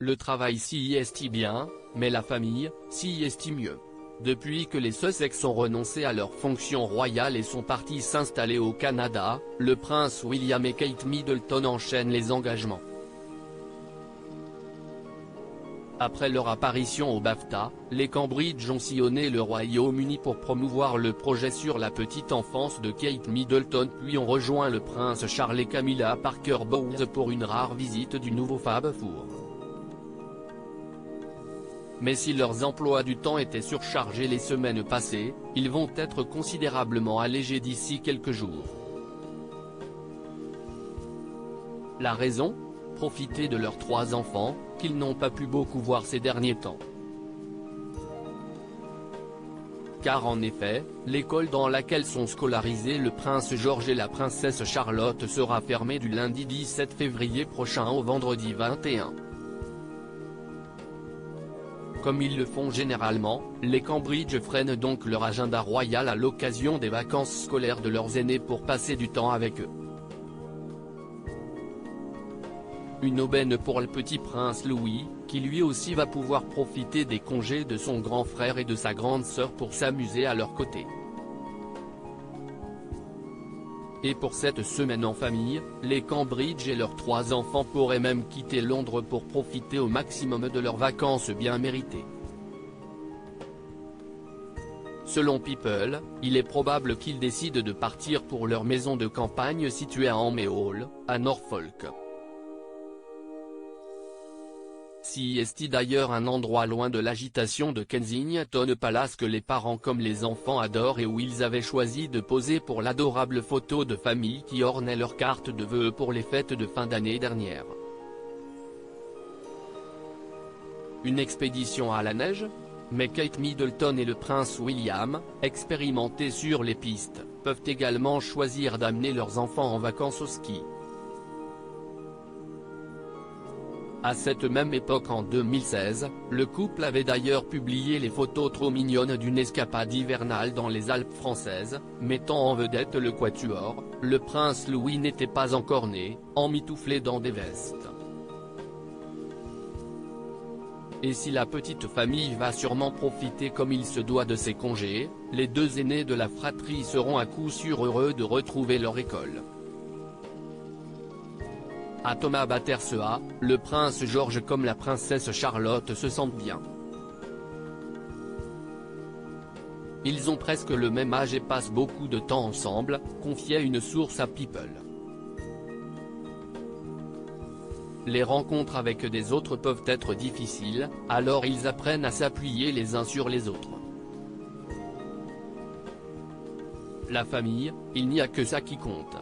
Le travail s'y est bien, mais la famille, s'y est mieux. Depuis que les Sussex ont renoncé à leurs fonctions royales et sont partis s'installer au Canada, le prince William et Kate Middleton enchaînent les engagements. Après leur apparition au BAFTA, les Cambridge ont sillonné le Royaume-Uni pour promouvoir le projet sur la petite enfance de Kate Middleton, puis ont rejoint le prince Charles et Camilla Parker Bowles pour une rare visite du nouveau Fab Four. Mais si leurs emplois du temps étaient surchargés les semaines passées, ils vont être considérablement allégés d'ici quelques jours. La raison ? Profiter de leurs 3 enfants, qu'ils n'ont pas pu beaucoup voir ces derniers temps. Car en effet, l'école dans laquelle sont scolarisés le prince George et la princesse Charlotte sera fermée du lundi 17 février prochain au vendredi 21. Comme ils le font généralement, les Cambridge freinent donc leur agenda royal à l'occasion des vacances scolaires de leurs aînés pour passer du temps avec eux. Une aubaine pour le petit prince Louis, qui lui aussi va pouvoir profiter des congés de son grand frère et de sa grande sœur pour s'amuser à leur côté. Et pour cette semaine en famille, les Cambridge et leurs 3 enfants pourraient même quitter Londres pour profiter au maximum de leurs vacances bien méritées. Selon People, il est probable qu'ils décident de partir pour leur maison de campagne située à Hammer Hall, à Norfolk. Si est d'ailleurs un endroit loin de l'agitation de Kensington Palace que les parents comme les enfants adorent et où ils avaient choisi de poser pour l'adorable photo de famille qui ornait leur carte de vœux pour les fêtes de fin d'année dernière. Une expédition à la neige ? Mais Kate Middleton et le prince William, expérimentés sur les pistes, peuvent également choisir d'amener leurs enfants en vacances au ski. À cette même époque en 2016, le couple avait d'ailleurs publié les photos trop mignonnes d'une escapade hivernale dans les Alpes françaises, mettant en vedette le quatuor. Le prince Louis n'était pas encore né, emmitouflé dans des vestes. Et si la petite famille va sûrement profiter comme il se doit de ses congés, les 2 aînés de la fratrie seront à coup sûr heureux de retrouver leur école. À Thomas Battersea, le prince George comme la princesse Charlotte se sentent bien. Ils ont presque le même âge et passent beaucoup de temps ensemble, confiait une source à People. Les rencontres avec des autres peuvent être difficiles, alors ils apprennent à s'appuyer les uns sur les autres. La famille, il n'y a que ça qui compte.